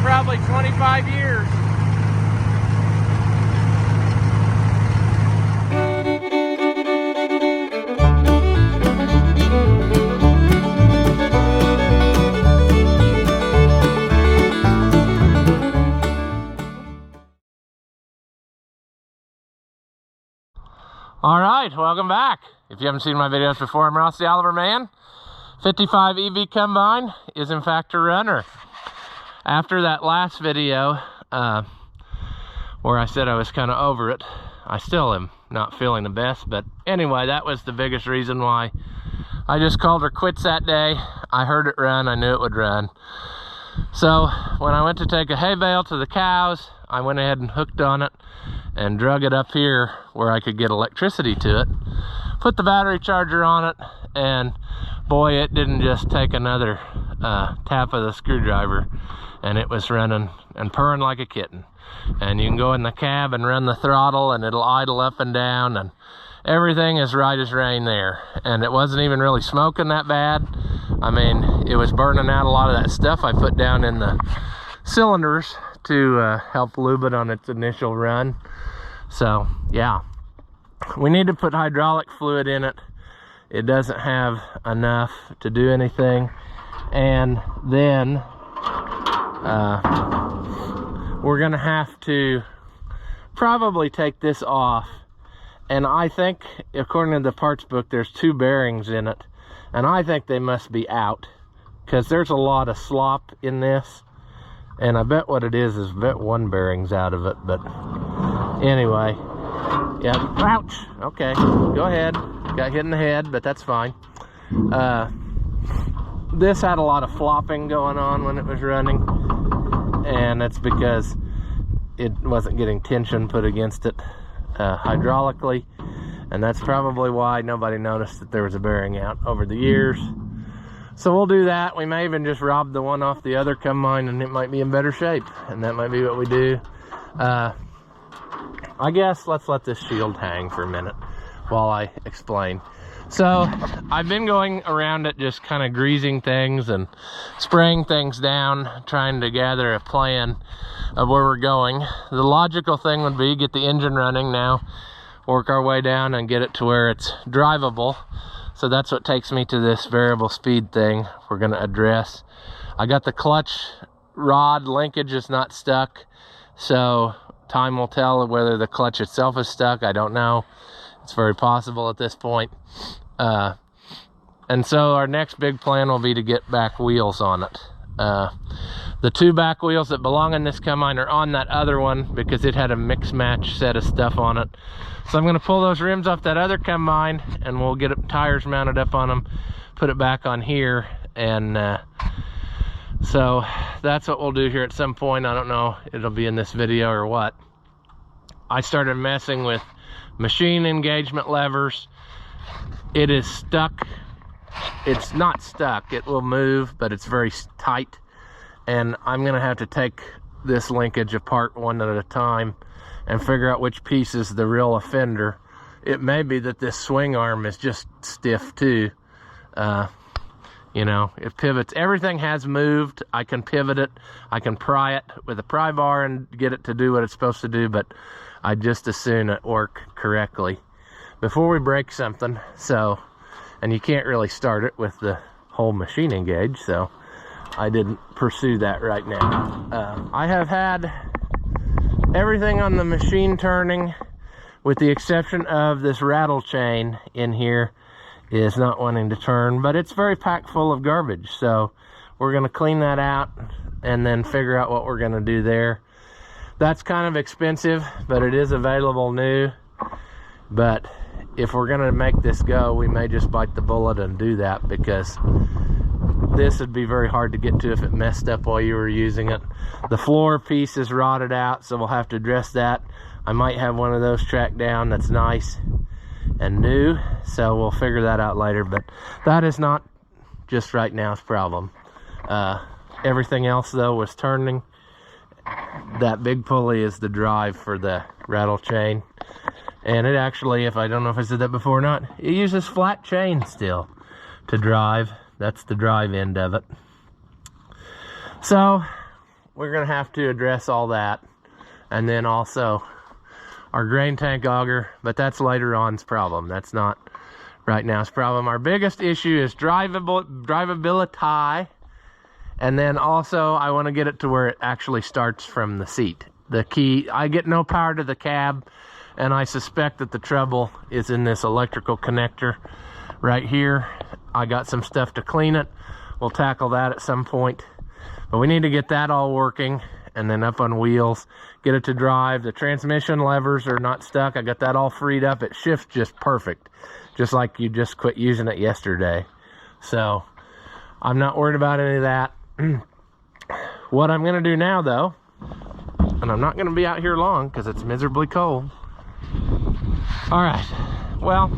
probably 25 years. All right, welcome back. If you haven't seen my videos before, I'm Ross the Oliver Man. 55 EV Combine is in fact a runner. After that last video, where I said I was kind of over it, I still am not feeling the best, but anyway, that was the biggest reason why I just called her quits that day. I heard it run, I knew it would run. So when I went to take a hay bale to the cows, I went ahead and hooked on it and drug it up here where I could get electricity to it, put the battery charger on it, and boy, it didn't just take another tap of the screwdriver, and it was running and purring like a kitten. And you can go in the cab and run the throttle and it'll idle up and down, and everything is right as rain there. And it wasn't even really smoking that bad. I mean, it was burning out a lot of that stuff I put down in the cylinders to help lube it on its initial run. So yeah, we need to put hydraulic fluid in it. It doesn't have enough to do anything. And then we're gonna have to probably take this off. And I think, according to the parts book, there's 2 bearings in it, and I think they must be out because there's a lot of slop in this. And I bet what it is bet 1 bearing's out of it. But anyway, yeah, ouch. Okay, go ahead. Got hit in the head, but that's fine. This had a lot of flopping going on when it was running, and that's because it wasn't getting tension put against it hydraulically, and that's probably why nobody noticed that there was a bearing out over the years. So we'll do that. We may even just rob the one off the other combine and it might be in better shape, and that might be what we do. I guess let's let this shield hang for a minute while I explain. So I've been going around it just kind of greasing things and spraying things down, trying to gather a plan of where we're going. The logical thing would be get the engine running now, work our way down and get it to where it's drivable. So that's what takes me to this variable speed thing we're going to address. I got the clutch rod linkage is not stuck, so time will tell whether the clutch itself is stuck. I don't know. It's very possible at this point. And so our next big plan will be to get back wheels on it. The 2 back wheels that belong in this combine are on that other one because it had a mix match set of stuff on it. So I'm going to pull those rims off that other combine and we'll get tires mounted up on them, put it back on here, and so that's what we'll do here at some point. I don't know if it'll be in this video or what. I started messing with machine engagement levers. It is stuck. It's not stuck, it will move, but it's very tight, and I'm gonna have to take this linkage apart one at a time and figure out which piece is the real offender. It may be that this swing arm is just stiff too. You know, it pivots. Everything has moved. I can pivot it, I can pry it with a pry bar and get it to do what it's supposed to do, but I just as soon it work correctly before we break something. So, and you can't really start it with the whole machine engaged, so I didn't pursue that right now. I have had everything on the machine turning, with the exception of this rattle chain in here is not wanting to turn, but it's very packed full of garbage. So we're gonna clean that out and then figure out what we're gonna do there. That's kind of expensive, but it is available new. But if we're gonna make this go, we may just bite the bullet and do that, because this would be very hard to get to if it messed up while you were using it. The floor piece is rotted out, so we'll have to address that. I might have one of those tracked down that's nice and new, so we'll figure that out later. But that is not just right now's problem. Everything else though was turning. That big pulley is the drive for the rattle chain, and it actually, if I don't know if I said that before or not, it uses flat chain still to drive. That's the drive end of it. So we're gonna have to address all that. And then also our grain tank auger, but that's later on's problem. That's not right now's problem. Our biggest issue is drivability. And then also I want to get it to where it actually starts from the seat. The key, I get no power to the cab, and I suspect that the trouble is in this electrical connector right here. I got some stuff to clean it. We'll tackle that at some point. But we need to get that all working and then up on wheels, get it to drive. The transmission levers are not stuck. I got that all freed up. It shifts just perfect, just like you just quit using it yesterday. So I'm not worried about any of that. What I'm gonna do now though, and I'm not gonna be out here long because it's miserably cold. All right, well,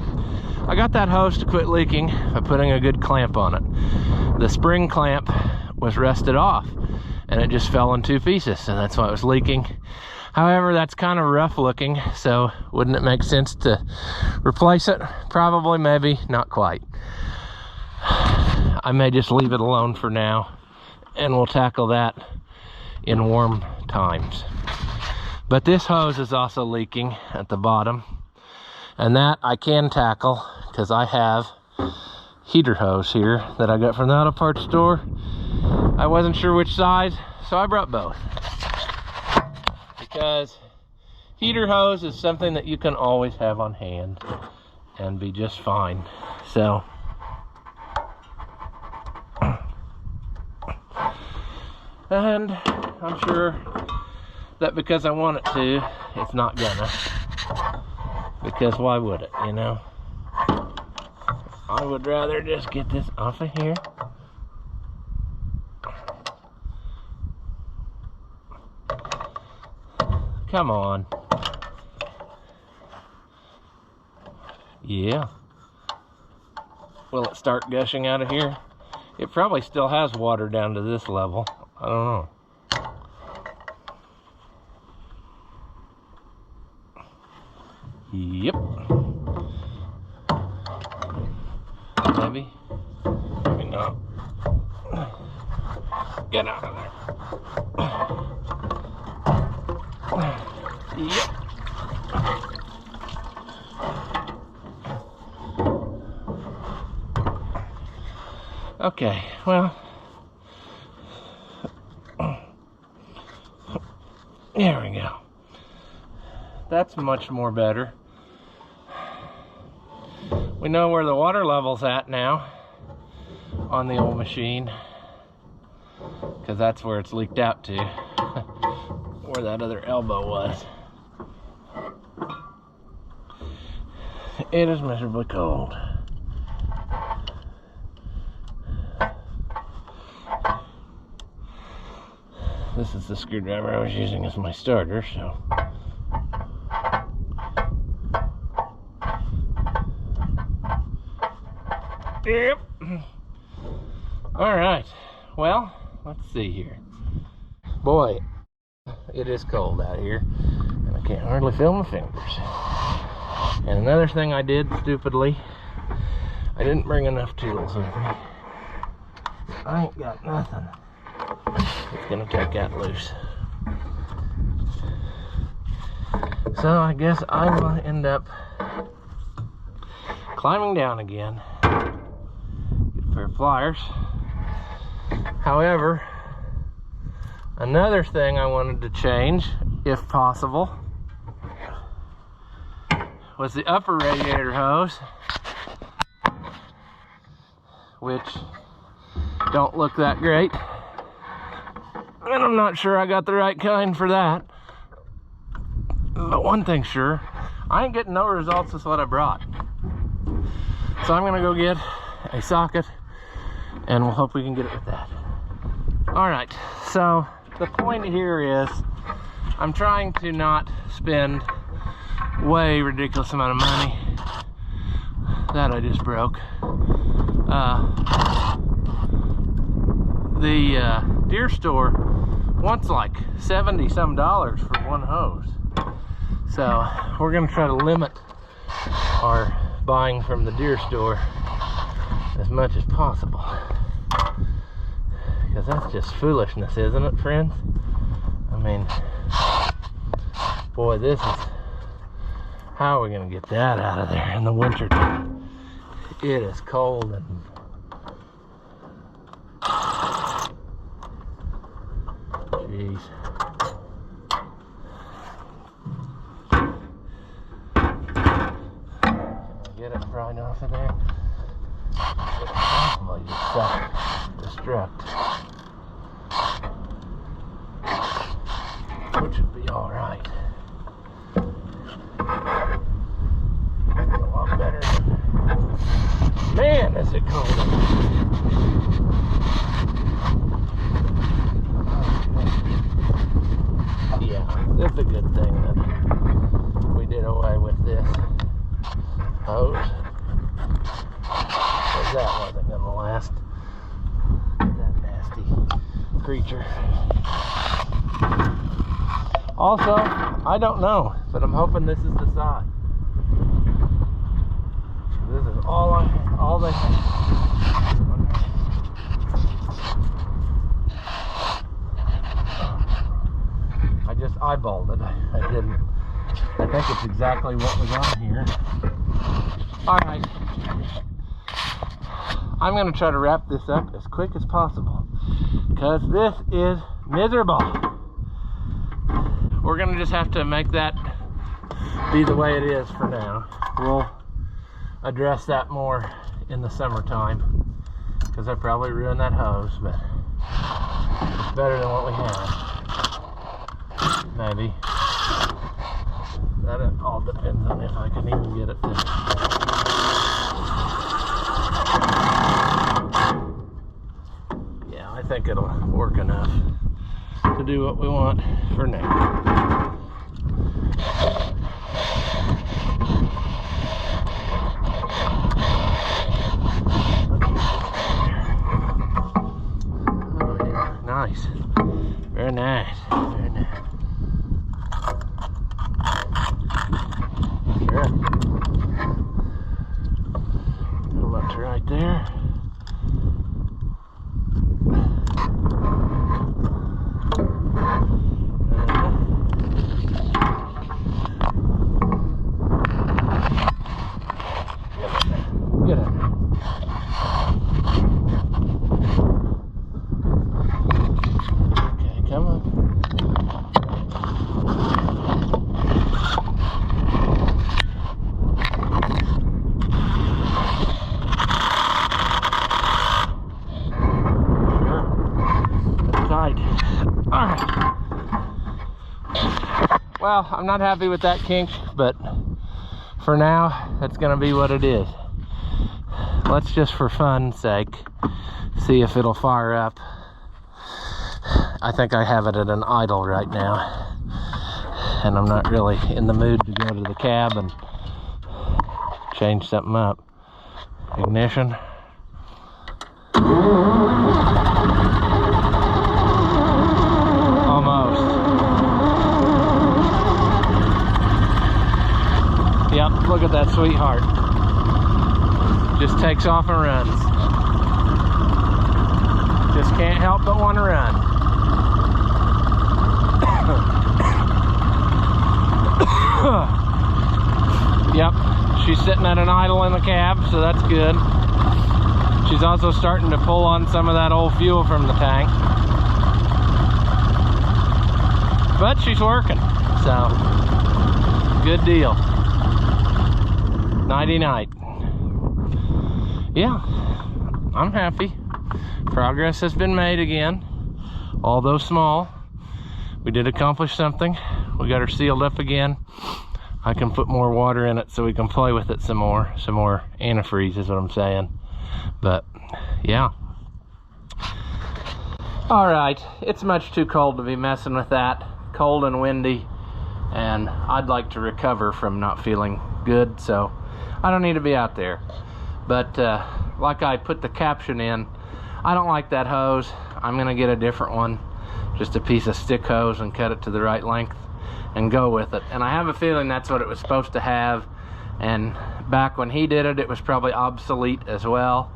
I got that hose to quit leaking by putting a good clamp on it. The spring clamp was rusted off and it just fell in 2 pieces, and that's why it was leaking. However, that's kind of rough looking, so wouldn't it make sense to replace it? Probably, maybe, not quite. I may just leave it alone for now, and we'll tackle that in warm times. But this hose is also leaking at the bottom, and that I can tackle because I have heater hose here that I got from the auto parts store. I wasn't sure which size, so I brought both, because heater hose is something that you can always have on hand and be just fine. So and I'm sure that because I want it to, it's not gonna, because why would it, you know? I would rather just get this off of here. Come on. Yeah. Will it start gushing out of here? It probably still has water down to this level. I don't know. Yep. Maybe. Maybe not. Get out of there. Yep. Okay, well, there we go. That's much more better. We know where the water level's at now on the old machine, because that's where it's leaked out to, where that other elbow was. It is miserably cold. This is the screwdriver I was using as my starter, so. Yep. All right, well, let's see here. Boy, it is cold out here, and I can't hardly feel my fingers. And another thing I did stupidly, I didn't bring enough tools with me. I ain't got nothing. It's gonna take that loose. So I guess I will end up climbing down again. Get a pair of pliers. However, another thing I wanted to change, if possible, was the upper radiator hose, which don't look that great. And I'm not sure I got the right kind for that. But one thing's sure, I ain't getting no results with what I brought. So I'm gonna go get a socket, and we'll hope we can get it with that. All right, so the point here is I'm trying to not spend way ridiculous amount of money. That I just broke. The Deere store wants like $70 some for one hose. So we're gonna try to limit our buying from the Deere store as much as possible, because that's just foolishness, isn't it, friends? I mean, boy, this is, how are we gonna get that out of there in the winter time? It is cold and jeez. Get it right off of there. It probably just self-destruct, which would be all right. A lot better. Man, is it cold! Yeah, that's a good thing that we did away with this hose, because that wasn't going to last. That nasty creature. Also, I don't know, but I'm hoping this is the side. This is all they have. I just eyeballed it. I didn't. I think it's exactly what was on here. Alright. I'm going to try to wrap this up as quick as possible, because this is miserable. We're going to just have to make that be the way it is for now. We'll address that more in the summertime, because I probably ruined that hose, but it's better than what we had. Maybe. That all depends on if I can even get it to. Yeah, I think it'll work enough to do what we want for now. Oh yeah, nice. Very nice. Very nice. Sure. Go up to right there. Get it. Okay, come on. Alright. Well, I'm not happy with that kink, but for now, that's going to be what it is. Let's just, for fun's sake, see if it'll fire up. I think I have it at an idle right now, and I'm not really in the mood to go to the cab and change something up. Ignition. Almost. Yep, look at that sweetheart. Just takes off and runs. Just can't help but want to run. Yep, she's sitting at an idle in the cab, so that's good. She's also starting to pull on some of that old fuel from the tank. But she's working, so good deal. Nighty night. Yeah, I'm happy. Progress has been made again, although small. We did accomplish something. We got her sealed up again. I can put more water in it so we can play with it some more antifreeze is what I'm saying. But yeah. All right, it's much too cold to be messing with that. Cold and windy, and I'd like to recover from not feeling good, so I don't need to be out there. But like I put the caption in, I don't like that hose. I'm gonna get a different one, just a piece of stick hose, and cut it to the right length and go with it. And I have a feeling that's what it was supposed to have, and back when he did it, it was probably obsolete as well.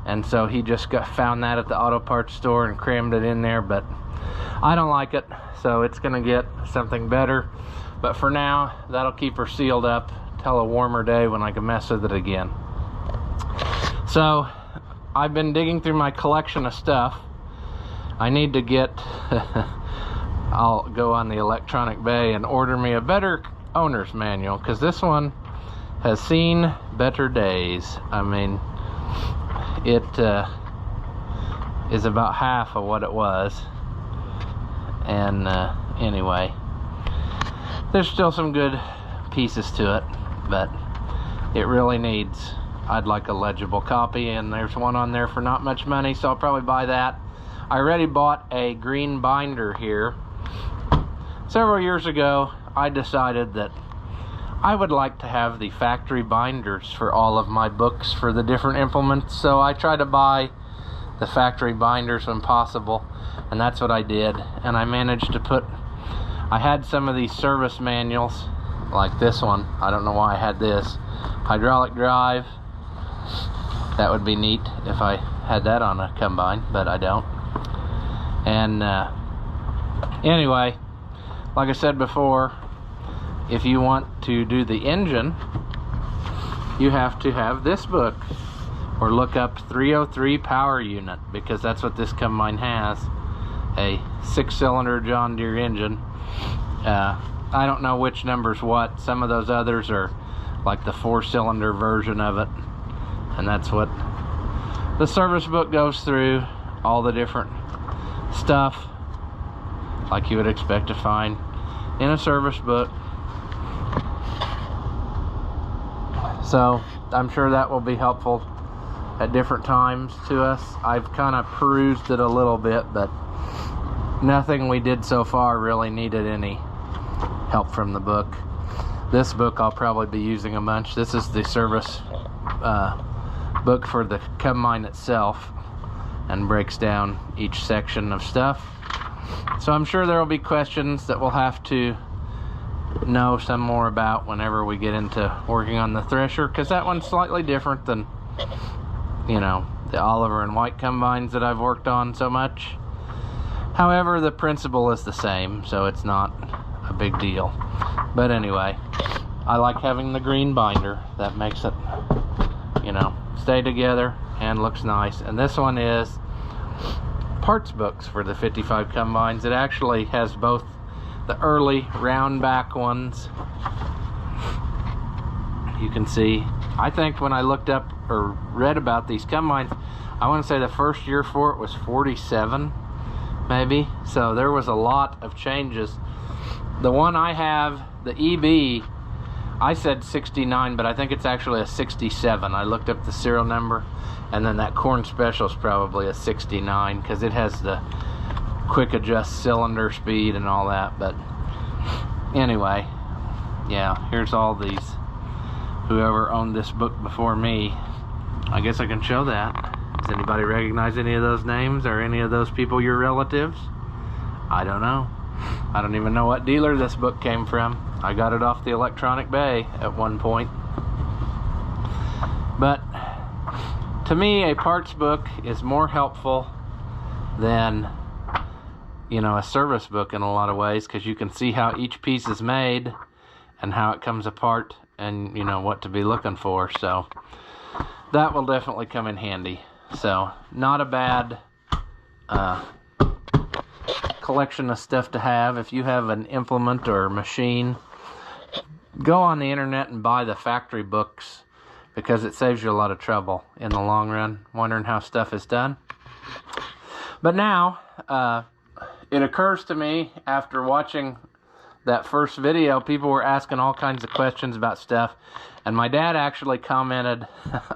and so he just found that at the auto parts store and crammed it in there. But I don't like it, so it's gonna get something better. But for now, that'll keep her sealed up till a warmer day when I can mess with it again. So I've been digging through my collection of stuff. I need to get I'll go on the electronic bay and order me a better owner's manual, because this one has seen better days. I mean, it is about half of what it was. And anyway, there's still some good pieces to it, but it really needs, I'd like a legible copy, and there's one on there for not much money, so I'll probably buy that. I already bought a green binder here. Several years ago, I decided that I would like to have the factory binders for all of my books for the different implements, so I try to buy the factory binders when possible, and that's what I did. And I managed to put, I had some of these service manuals, like this one. I don't know why I had this. Hydraulic drive. That would be neat if I had that on a combine, but I don't. And anyway, like I said before, if you want to do the engine, you have to have this book, or look up 303 power unit, because that's what this combine has. A 6-cylinder John Deere engine. I don't know which number's what. Some of those others are like the 4-cylinder version of it, and that's what the service book goes through, all the different stuff like you would expect to find in a service book. So I'm sure that will be helpful at different times to us. I've kind of perused it a little bit, but nothing we did so far really needed any help from the book. This book I'll probably be using a bunch. This is the service book for the combine itself, and breaks down each section of stuff. So I'm sure there will be questions that we'll have to know some more about whenever we get into working on the thresher, because that one's slightly different than, you know, the Oliver and White combines that I've worked on so much. However, the principle is the same, so it's not a big deal. But anyway, I like having the green binder. That makes it, you know, stay together and looks nice. And this one is parts books for the 55 combines. It actually has both the early round back ones. You can see, I think when I looked up or read about these combines, I want to say the first year for it was 47 maybe, so there was a lot of changes. The one I have, the EB, I said 69, but I think it's actually a 67. I looked up the serial number, and then that corn special is probably a 69, because it has the quick adjust cylinder speed and all that. But anyway, yeah, here's all these. Whoever owned this book before me, I guess I can show that. Does anybody recognize any of those names? Or any of those people your relatives? I don't know. I don't even know what dealer this book came from. I got it off the electronic bay at one point. But to me, a parts book is more helpful than, you know, a service book in a lot of ways, because you can see how each piece is made and how it comes apart, and you know what to be looking for. So that will definitely come in handy. So not a bad collection of stuff to have. If you have an implement or machine, go on the internet and buy the factory books, because it saves you a lot of trouble in the long run, wondering how stuff is done. But now it occurs to me, after watching that first video, people were asking all kinds of questions about stuff, and my dad actually commented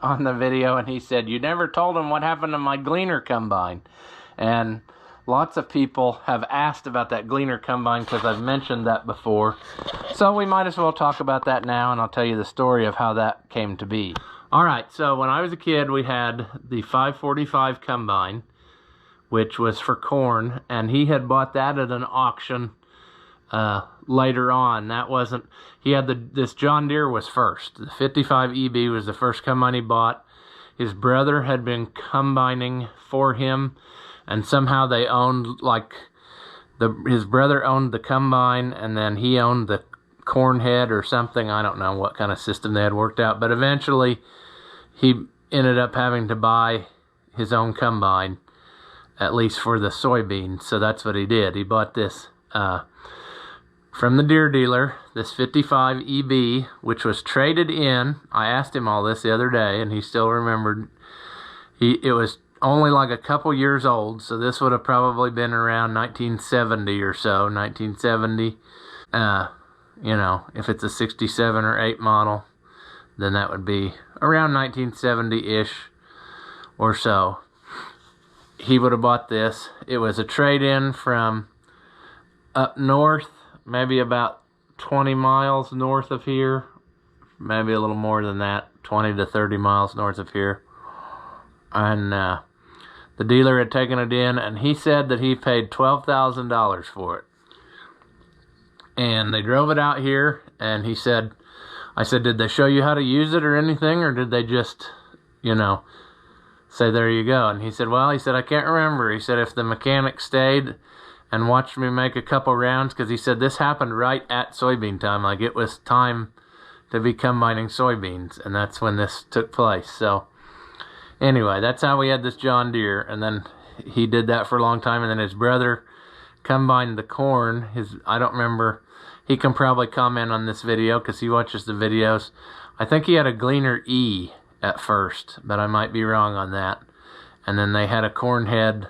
on the video, and he said, "You never told him what happened to my Gleaner Combine." And lots of people have asked about that Gleaner Combine, because I've mentioned that before. So we might as well talk about that now, and I'll tell you the story of how that came to be. Alright, so when I was a kid, we had the 545 Combine, which was for corn, and he had bought that at an auction later on. That wasn't, he had this John Deere was first. The 55 EB was the first combine he bought, his brother had been combining for him, and somehow they owned, like, his brother owned the combine, and then he owned the corn head or something. I don't know what kind of system they had worked out, but eventually he ended up having to buy his own combine, at least for the soybeans. So that's what he did. He bought this from the Deere dealer, this 55 EB, which was traded in. I asked him all this the other day, and he still remembered. It was only like a couple years old, so this would have probably been around 1970 or so, 1970. You know, if it's a 67 or 8 model, then that would be around 1970-ish or so. He would have bought this. It was a trade-in from up north, maybe about 20 miles north of here, maybe a little more than that, 20 to 30 miles north of here. And the dealer had taken it in, and he said that he paid $12,000 for it. And they drove it out here, and he said, I said, did they show you how to use it or anything, or did they just, you know, say, there you go? And he said, well, he said, I can't remember. He said, if the mechanic stayed and watched me make a couple rounds, because he said this happened right at soybean time, like it was time to be combining soybeans, and that's when this took place. So anyway, that's how we had this John Deere, and then he did that for a long time, and then his brother combined the corn. I don't remember. He can probably comment on this video because he watches the videos. I think he had a Gleaner E at first, but I might be wrong on that. And then they had a corn head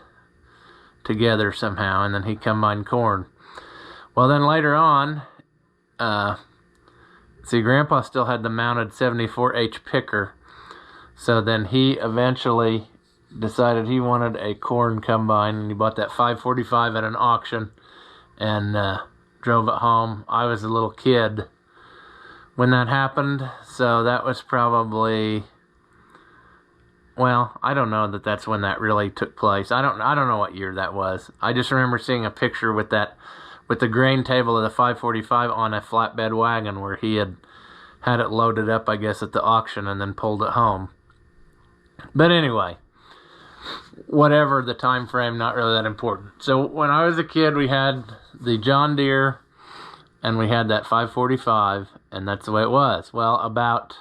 together somehow, and then he combined corn. Well, then later on, see, Grandpa still had the mounted 74H picker, so then he eventually decided he wanted a corn combine, and he bought that 545 at an auction, and drove it home. I was a little kid when that happened, so that was probably, well, I don't know that that's when that really took place. I don't know what year that was. I just remember seeing a picture with the grain table of the 545 on a flatbed wagon where he had it loaded up, I guess, at the auction and then pulled it home. But anyway, whatever the time frame, not really that important. So when I was a kid, we had the John Deere, and we had that 545, and that's the way it was. Well, about,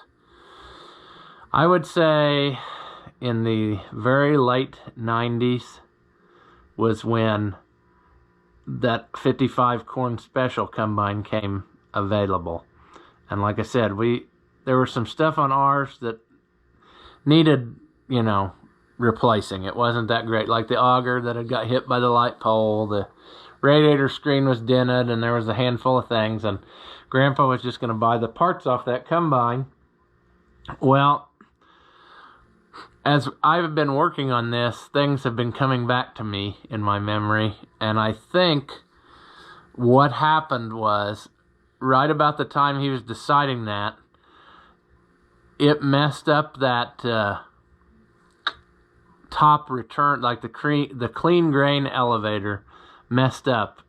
I would say, in the very late 90s was when that 55 corn special combine came available. And like I said, there was some stuff on ours that needed, you know, replacing. It wasn't that great, like the auger that had got hit by the light pole, the radiator screen was dented, and there was a handful of things, and Grandpa was just going to buy the parts off that combine. Well, as I've been working on this, things have been coming back to me in my memory, and I think what happened was, right about the time he was deciding that, it messed up that top return, like the clean grain elevator messed up,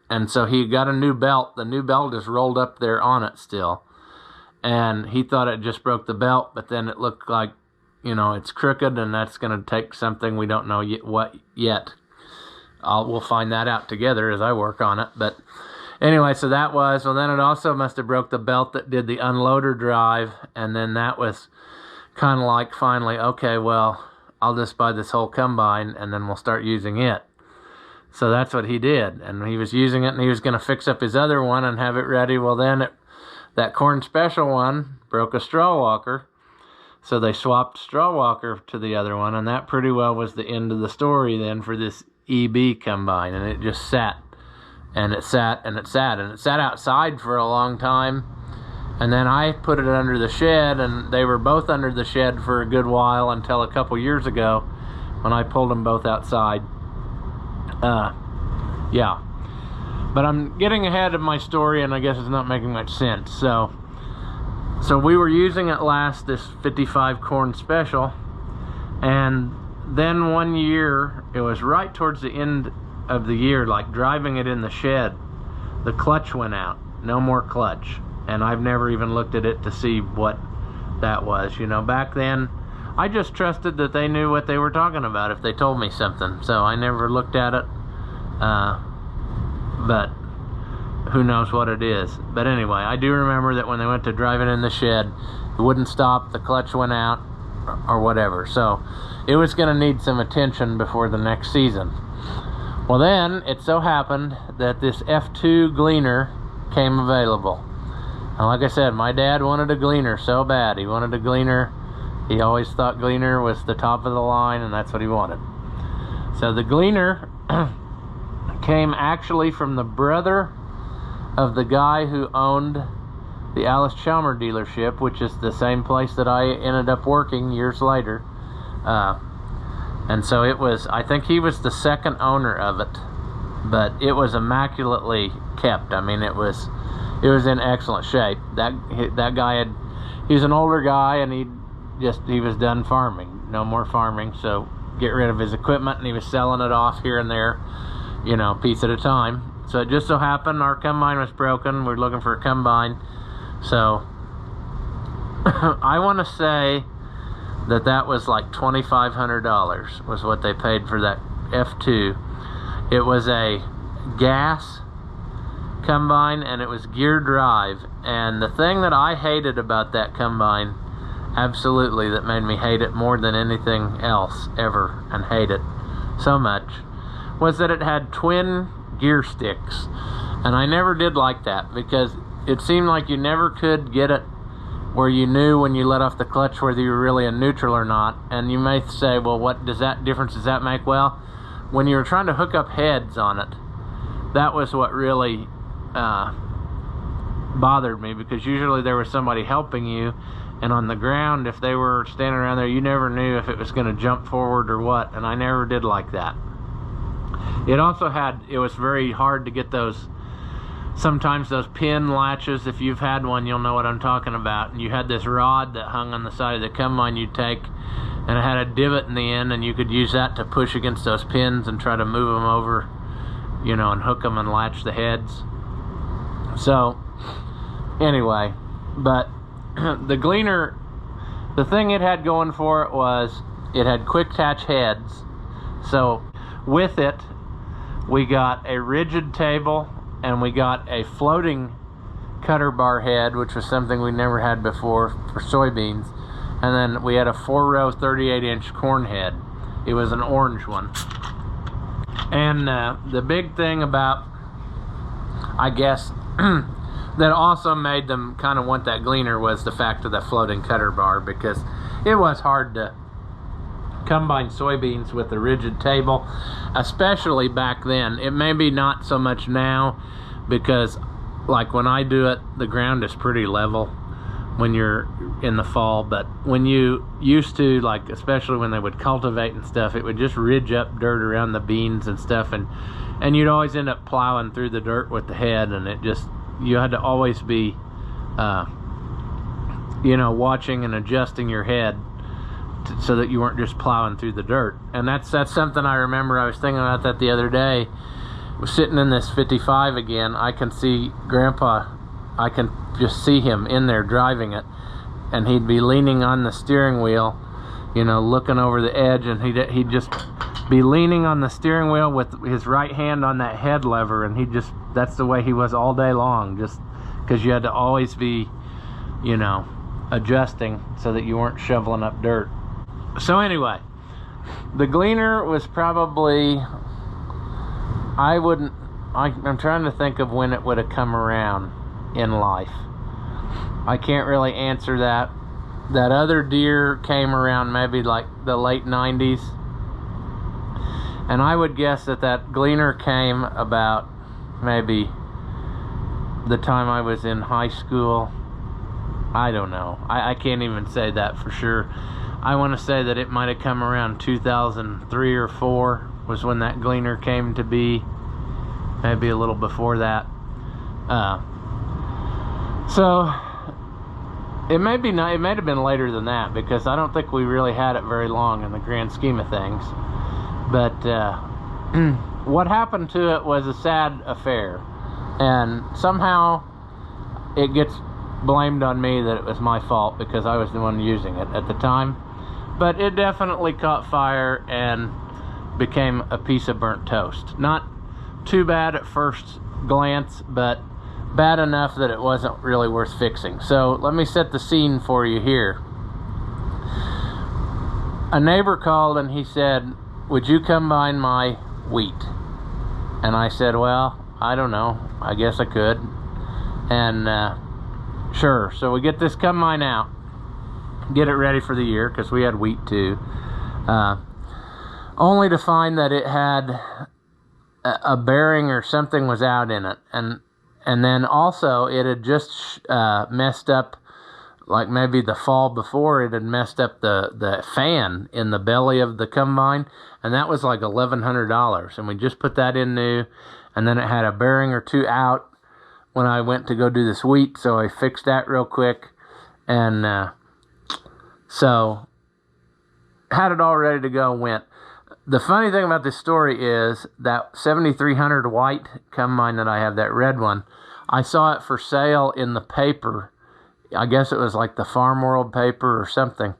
and so he got a new belt. The new belt is rolled up there on it still, and he thought it just broke the belt, but then it looked like, you know, it's crooked, and that's going to take something we don't know what yet. We'll find that out together as I work on it. But anyway, so that was, well, then it also must have broke the belt that did the unloader drive, and then that was kind of like finally, okay, well, I'll just buy this whole combine, and then we'll start using it. So that's what he did, and he was using it, and he was going to fix up his other one and have it ready. Well, then that corn special one broke a straw walker, so they swapped straw walker to the other one, and that pretty well was the end of the story then for this EB combine. And it just sat, and it sat, and it sat, and it sat outside for a long time. And then I put it under the shed, and they were both under the shed for a good while until a couple years ago when I pulled them both outside. Yeah, but I'm getting ahead of my story, and I guess it's not making much sense. So we were using at last this 55 corn special, and then one year, it was right towards the end of the year, like driving it in the shed, the clutch went out. No more clutch, and I've never even looked at it to see what that was. You know, back then I just trusted that they knew what they were talking about if they told me something. So I never looked at it. But who knows what it is. But anyway, I do remember that when they went to drive it in the shed, it wouldn't stop, the clutch went out, or whatever. So it was going to need some attention before the next season. Well, then it so happened that this F2 Gleaner came available. And like I said, my dad wanted a Gleaner so bad. He wanted a Gleaner. He always thought Gleaner was the top of the line, and that's what he wanted. So the Gleaner came actually from the brother of the guy who owned the Alice Chalmer dealership, which is the same place that I ended up working years later. And so it was, I think he was the second owner of it, but it was immaculately kept. I mean, it was in excellent shape. That guy he was an older guy, and he was done farming, no more farming, so get rid of his equipment, and he was selling it off here and there, you know, piece at a time. So it just so happened our combine was broken. We were looking for a combine. So I want to say that was like $2,500 was what they paid for that F2. It was a gas combine, and it was gear drive. And the thing that I hated about that combine, absolutely, that made me hate it more than anything else ever, and hate it so much, was that it had twin gear sticks. And I never did like that, because it seemed like you never could get it where you knew when you let off the clutch whether you were really in neutral or not. And you may say, well, what difference does that make? Well, when you were trying to hook up heads on it, that was what really bothered me, because usually there was somebody helping you, and on the ground, if they were standing around there, you never knew if it was going to jump forward or what, and I never did like that. It also it was very hard to get sometimes those pin latches. If you've had one, you'll know what I'm talking about. And you had this rod that hung on the side of the combine you'd take, and it had a divot in the end, and you could use that to push against those pins and try to move them over, you know, and hook them and latch the heads. So anyway, but the Gleaner, the thing it had going for it was it had quick attach heads. So with it, we got a rigid table, and we got a floating cutter bar head, which was something we never had before for soybeans. And then we had a 4-row 38-inch corn head. It was an orange one. And the big thing about, I guess, that also made them kind of want that Gleaner was the fact of the floating cutter bar, because it was hard to combine soybeans with a rigid table, especially back then. It may be not so much now, because like when I do it, the ground is pretty level when you're in the fall, but when you used to, like especially when they would cultivate and stuff, it would just ridge up dirt around the beans and stuff, and you'd always end up plowing through the dirt with the head, and you had to always be you know, watching and adjusting your head so that you weren't just plowing through the dirt. And that's something I remember. I was thinking about that the other day. I was sitting in this 55 again. I can see Grandpa, I can just see him in there driving it, and he'd be leaning on the steering wheel, you know, looking over the edge, and he'd just be leaning on the steering wheel with his right hand on that head lever, and that's the way he was all day long, just because you had to always be, you know, adjusting so that you weren't shoveling up dirt. So anyway, the Gleaner was probably, I'm trying to think of when it would have come around in life. I can't really answer that. That other Deere came around maybe like the late 90s. And I would guess that Gleaner came about maybe the time I was in high school. I don't know. I can't even say that for sure. I want to say that it might have come around 2003 or 4 was when that Gleaner came to be. Maybe a little before that. So it may have been later than that, because I don't think we really had it very long in the grand scheme of things. But what happened to it was a sad affair, and somehow it gets blamed on me that it was my fault because I was the one using it at the time. But it definitely caught fire and became a piece of burnt toast. Not too bad at first glance, but bad enough that it wasn't really worth fixing. So let me set the scene for you here. A neighbor called and he said, "Would you combine my wheat?" And I said, "Well, I don't know, I guess I could." And sure, so we get this combine out, get it ready for the year, because we had wheat too, only to find that it had a bearing or something was out in it, and then also it had just messed up, like maybe the fall before, it had messed up the fan in the belly of the combine, and that was like $1,100, and we just put that in new, and then it had a bearing or two out when I went to go do this wheat, so I fixed that real quick, and so had it all ready to go, went. The funny thing about this story is that 7300 white combine that I have, that red one, I saw it for sale in the paper. I guess it was like the Farm World paper or something,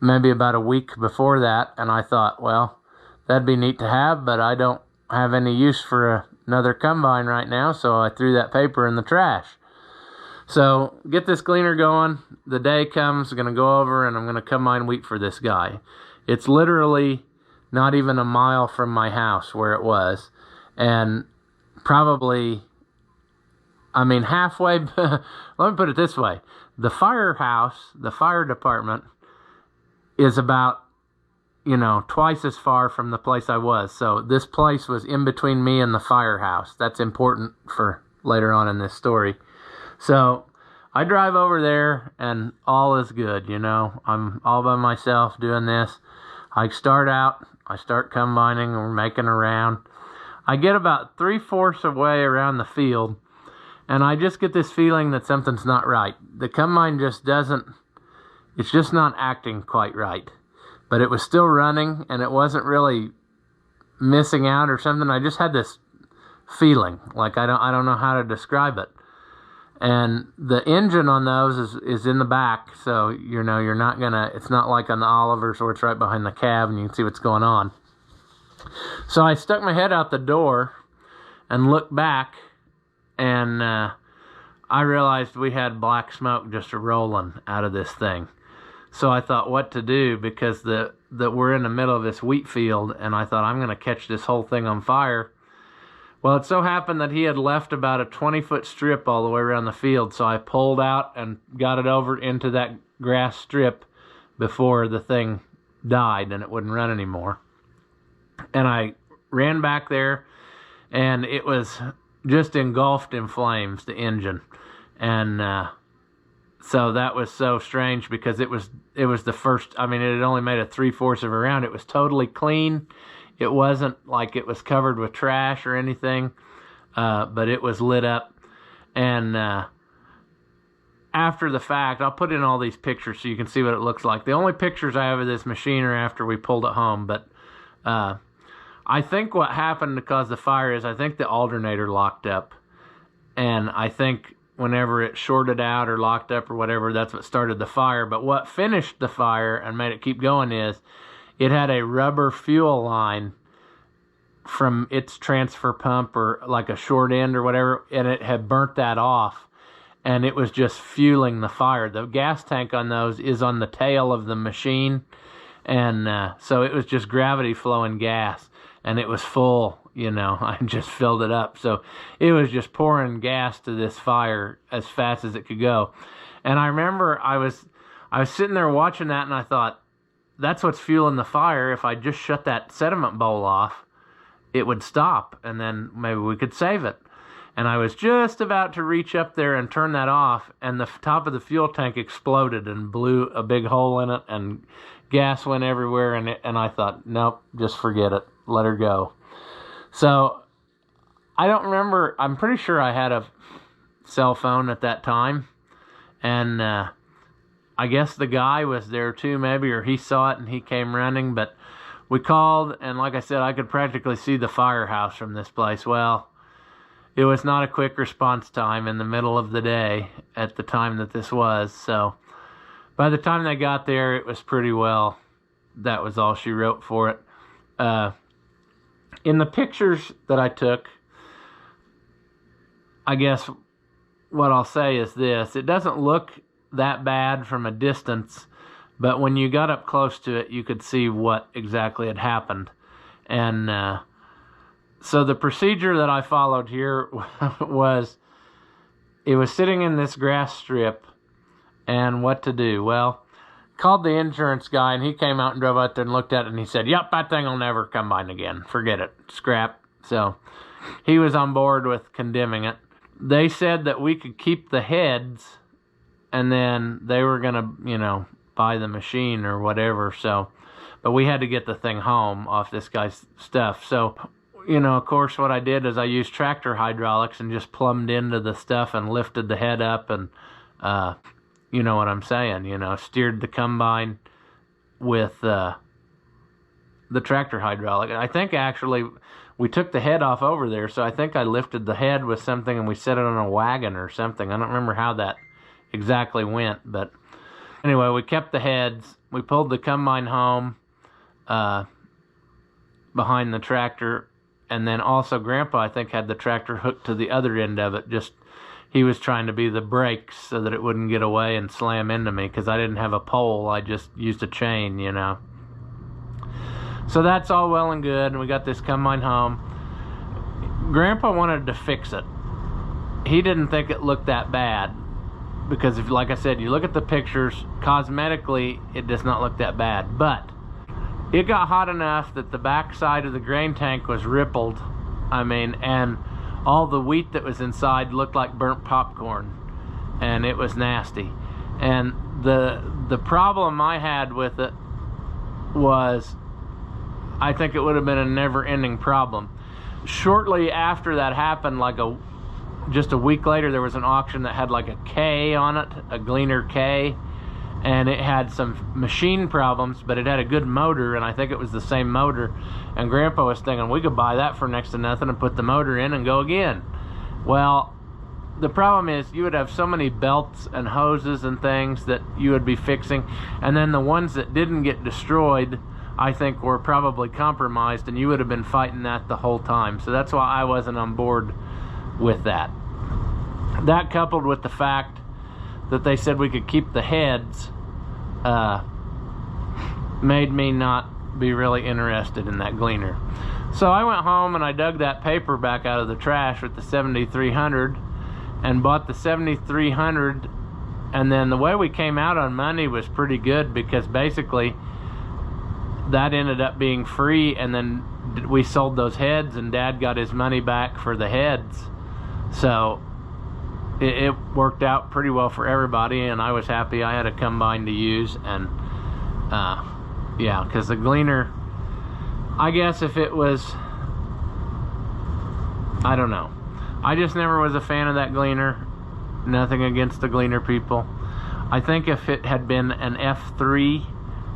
maybe about a week before that, and I thought, well, that'd be neat to have, but I don't have any use for another combine right now, so I threw that paper in the trash. So get this Gleaner going. The day comes, I'm going to go over and I'm going to combine wheat for this guy. It's literally not even a mile from my house where it was, and probably, I mean, halfway. Let me put it this way: the firehouse, the fire department, is about, twice as far from the place I was. So this place was in between me and the firehouse. That's important for later on in this story. So I drive over there and all is good, I'm all by myself doing this. I start out, I start combining, we're making around. I get about 3/4 away around the field, and I just get this feeling that something's not right. The combine just it's just not acting quite right. But it was still running, and it wasn't really missing out or something. I just had this feeling, like I don't know how to describe it. And the engine on those is in the back, so you're not gonna, it's not like on the Olivers where it's right behind the cab and you can see what's going on. So I stuck my head out the door and looked back, and I realized we had black smoke just rolling out of this thing. So I thought what to do, because we're in the middle of this wheat field, and I thought I'm gonna catch this whole thing on fire. Well, it so happened that he had left about a 20-foot strip all the way around the field, so I pulled out and got it over into that grass strip before the thing died and it wouldn't run anymore. And I ran back there, and it was just engulfed in flames, the engine. And so that was so strange, because it was the first, it had only made a 3/4 of a round. It was totally clean. It wasn't like it was covered with trash or anything, but it was lit up. And after the fact, I'll put in all these pictures so you can see what it looks like. The only pictures I have of this machine are after we pulled it home, but I think what happened to cause the fire is I think the alternator locked up. And I think whenever it shorted out or locked up or whatever, that's what started the fire. But what finished the fire and made it keep going is it had a rubber fuel line from its transfer pump, or like a short end or whatever, and it had burnt that off, and it was just fueling the fire. The gas tank on those is on the tail of the machine, and so it was just gravity flowing gas, and it was full, I just filled it up. So it was just pouring gas to this fire as fast as it could go. And I remember I was sitting there watching that, and I thought, that's what's fueling the fire. If I just shut that sediment bowl off, it would stop, and then maybe we could save it. And I was just about to reach up there and turn that off, and the top of the fuel tank exploded and blew a big hole in it, and gas went everywhere, and I thought, nope, just forget it. Let her go. So I don't remember. I'm pretty sure I had a cell phone at that time, and I guess the guy was there too, maybe, or he saw it and he came running. But we called, and like I said, I could practically see the firehouse from this place. Well, it was not a quick response time in the middle of the day at the time that this was. So by the time they got there, it was pretty well that was all she wrote for it. In the pictures that I took, I guess what I'll say is this: it doesn't look that bad from a distance, but when you got up close to it, you could see what exactly had happened. And so the procedure that I followed here was, it was sitting in this grass strip, and what to do? Well, called the insurance guy, and he came out and drove out there and looked at it, and he said, yep, that thing will never combine again. Forget it. Scrap. So he was on board with condemning it. They said that we could keep the heads, and then they were going to, buy the machine or whatever. So, but we had to get the thing home off this guy's stuff. So, of course, what I did is I used tractor hydraulics and just plumbed into the stuff and lifted the head up and, you know what I'm saying, steered the combine with the tractor hydraulic. I think actually we took the head off over there, so I think I lifted the head with something and we set it on a wagon or something. I don't remember how that exactly went, but anyway, we kept the heads. We pulled the combine home behind the tractor, and then also Grandpa, I think, had the tractor hooked to the other end of it. Just, he was trying to be the brakes so that it wouldn't get away and slam into me, because I didn't have a pole. I just used a chain, So that's all well and good, and we got this combine home. Grandpa wanted to fix it. He didn't think it looked that bad, because if, like I said, you look at the pictures, cosmetically, it does not look that bad. But it got hot enough that the back side of the grain tank was rippled, and all the wheat that was inside looked like burnt popcorn, and it was nasty. And the problem I had with it was, I think it would have been a never-ending problem. Shortly after that happened, just a week later, there was an auction that had like a K on it, a Gleaner K, and it had some machine problems, but it had a good motor, and I think it was the same motor. And Grandpa was thinking we could buy that for next to nothing and put the motor in and go again. Well, the problem is you would have so many belts and hoses and things that you would be fixing, and then the ones that didn't get destroyed, I think, were probably compromised, and you would have been fighting that the whole time. So that's why I wasn't on board with that. That, coupled with the fact that they said we could keep the heads, made me not be really interested in that Gleaner. So I went home and I dug that paper back out of the trash with the 7300 and bought the 7300, and then the way we came out on Monday was pretty good, because basically that ended up being free, and then we sold those heads and Dad got his money back for the heads. So it worked out pretty well for everybody, and I was happy I had a combine to use. And yeah, because the Gleaner, I guess if it was, I don't know, I just never was a fan of that Gleaner. Nothing against the Gleaner people. I think if it had been an F3,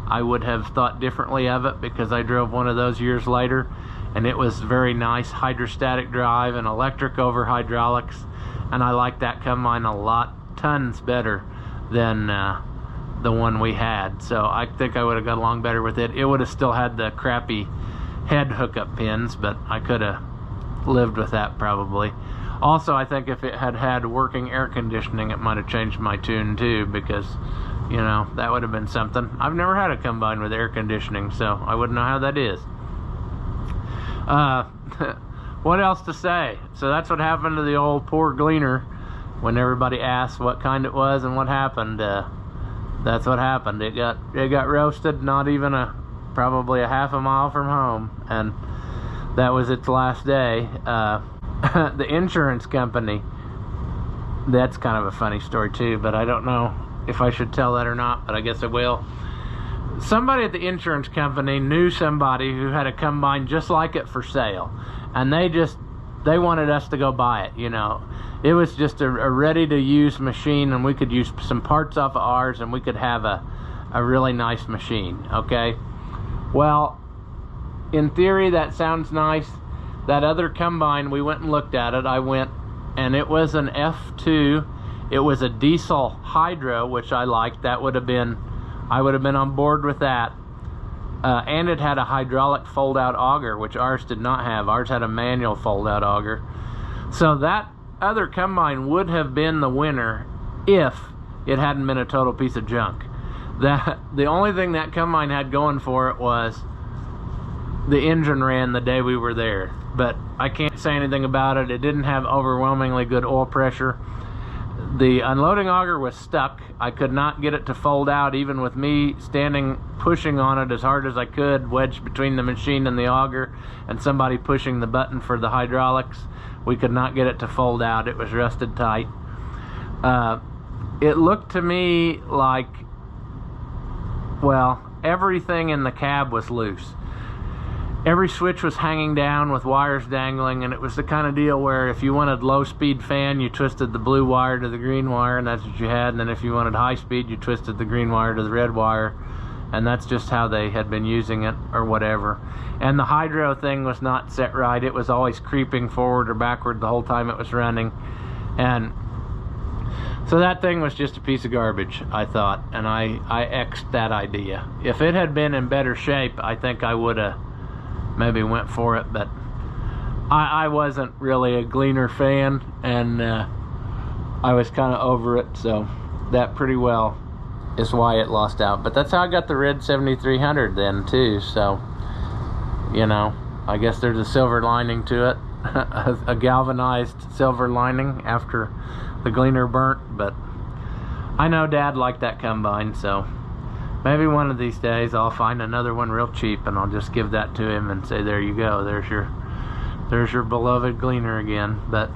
I would have thought differently of it, because I drove one of those years later, and it was very nice hydrostatic drive and electric over hydraulics, and I like that combine a lot, tons better than the one we had. So I think I would have got along better with it. It would have still had the crappy head hookup pins, but I could have lived with that probably. Also, I think if it had had working air conditioning, it might have changed my tune too, because that would have been something. I've never had a combine with air conditioning, so I wouldn't know how that is. What else to say? So that's what happened to the old poor Gleaner. When everybody asked what kind it was and what happened, that's what happened. It got roasted, not even probably a half a mile from home, and that was its last day. The insurance company, that's kind of a funny story too, but I don't know if I should tell that or not, but I guess I will. Somebody at the insurance company knew somebody who had a combine just like it for sale, and they wanted us to go buy it. It was just a ready-to-use machine, and we could use some parts off of ours, and we could have a really nice machine. Okay, well, in theory that sounds nice. That other combine, we went and looked at it. And it was an F2. It was a diesel hydro, which I liked. I would have been on board with that. and it had a hydraulic fold-out auger, which ours did not have. Ours had a manual fold-out auger. So that other combine would have been the winner if it hadn't been a total piece of junk. The only thing that combine had going for it was the engine ran the day we were there, but I can't say anything about it. It didn't have overwhelmingly good oil pressure. The unloading auger was stuck. I could not get it to fold out, even with me standing pushing on it as hard as I could, wedged between the machine and the auger, and somebody pushing the button for the hydraulics. We could not get it to fold out. It was rusted tight. It looked to me like, well, everything in the cab was loose. Every switch was hanging down with wires dangling, and it was the kind of deal where if you wanted low-speed fan, you twisted the blue wire to the green wire, and that's what you had. And then if you wanted high speed, you twisted the green wire to the red wire, and that's just how they had been using it, or whatever. And the hydro thing was not set right. It was always creeping forward or backward the whole time it was running. And so that thing was just a piece of garbage, I thought, and I X'd that idea. If it had been in better shape, I think I would have maybe went for it, but I wasn't really a Gleaner fan, and I was kind of over it, so that pretty well is why it lost out. But that's how I got the red 7300 then too, so you know, I guess there's a silver lining to it. A galvanized silver lining after the Gleaner burnt. But I know Dad liked that combine, so maybe one of these days I'll find another one real cheap and I'll just give that to him and say, there you go, there's your beloved Gleaner again. But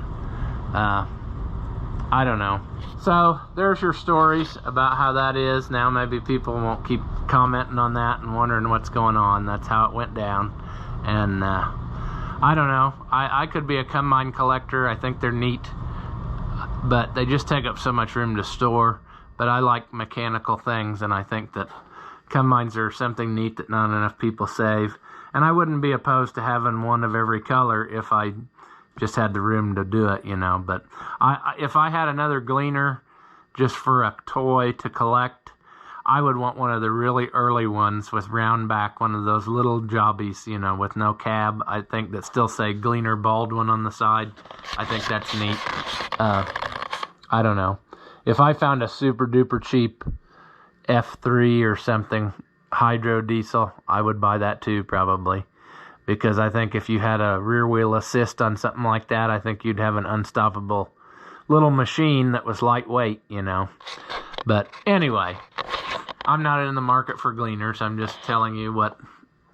I don't know. So there's your stories about how that is. Now maybe people won't keep commenting on that and wondering what's going on. That's how it went down. And I don't know, I could be a combine collector. I think they're neat, but they just take up so much room to store. But I like mechanical things, and I think that combines are something neat that not enough people save. And I wouldn't be opposed to having one of every color if I just had the room to do it, you know. But if I had another Gleaner just for a toy to collect, I would want one of the really early ones with round back, one of those little jobbies, you know, with no cab. I think that still say Gleaner Baldwin on the side. I think that's neat. I don't know. If I found a super duper cheap F3 or something, hydro diesel, I would buy that too, probably. Because I think if you had a rear wheel assist on something like that, I think you'd have an unstoppable little machine that was lightweight, you know. But anyway, I'm not in the market for Gleaners. I'm just telling you what,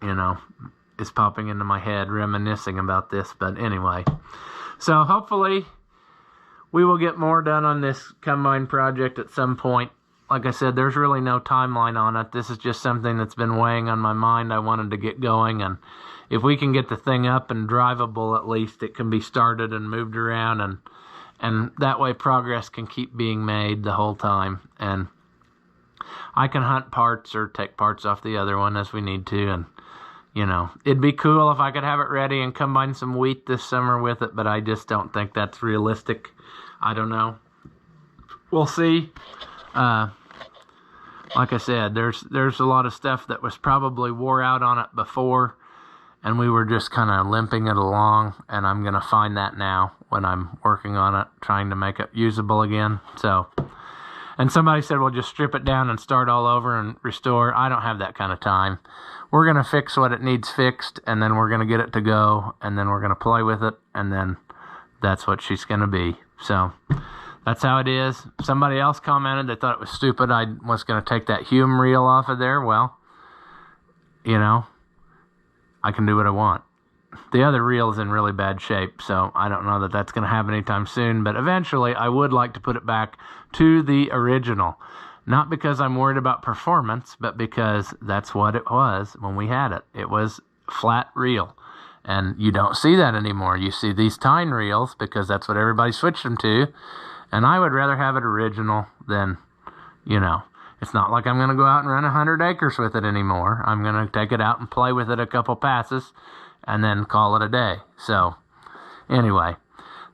you know, is popping into my head, reminiscing about this. But anyway, so hopefully we will get more done on this combine project at some point. Like I said, there's really no timeline on it. This is just something that's been weighing on my mind. I wanted to get going, and if we can get the thing up and drivable, at least it can be started and moved around, and that way progress can keep being made the whole time. And I can hunt parts or take parts off the other one as we need to. And you know, it'd be cool if I could have it ready and combine some wheat this summer with it, but I just don't think that's realistic. I don't know. We'll see. Like I said, there's a lot of stuff that was probably wore out on it before, and we were just kind of limping it along, and I'm going to find that now when I'm working on it, trying to make it usable again. So, and somebody said, well, just strip it down and start all over and restore. I don't have that kind of time. We're going to fix what it needs fixed, and then we're going to get it to go, and then we're going to play with it, and then that's what she's going to be. So that's how it is. Somebody else commented they thought it was stupid I was going to take that Hume reel off of there. Well, you know, I can do what I want. The other reel is in really bad shape, so I don't know that that's going to happen anytime soon, but eventually I would like to put it back to the original. Not because I'm worried about performance, but because that's what it was when we had it. It was flat reel. And you don't see that anymore. You see these tine reels because that's what everybody switched them to. And I would rather have it original than, you know, it's not like I'm going to go out and run 100 acres with it anymore. I'm going to take it out and play with it a couple passes and then call it a day. So anyway,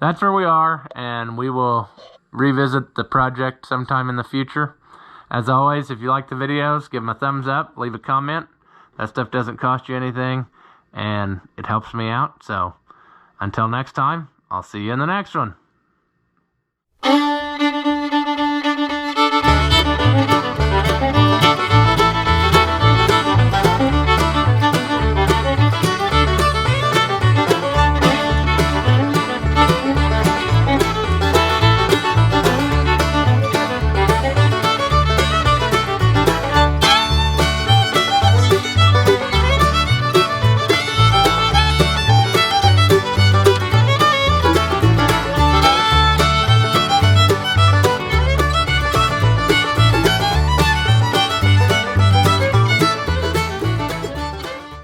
that's where we are, and we will revisit the project sometime in the future. As always, if you like the videos, give them a thumbs up, leave a comment. That stuff doesn't cost you anything, and it helps me out. So until next time, I'll see you in the next one.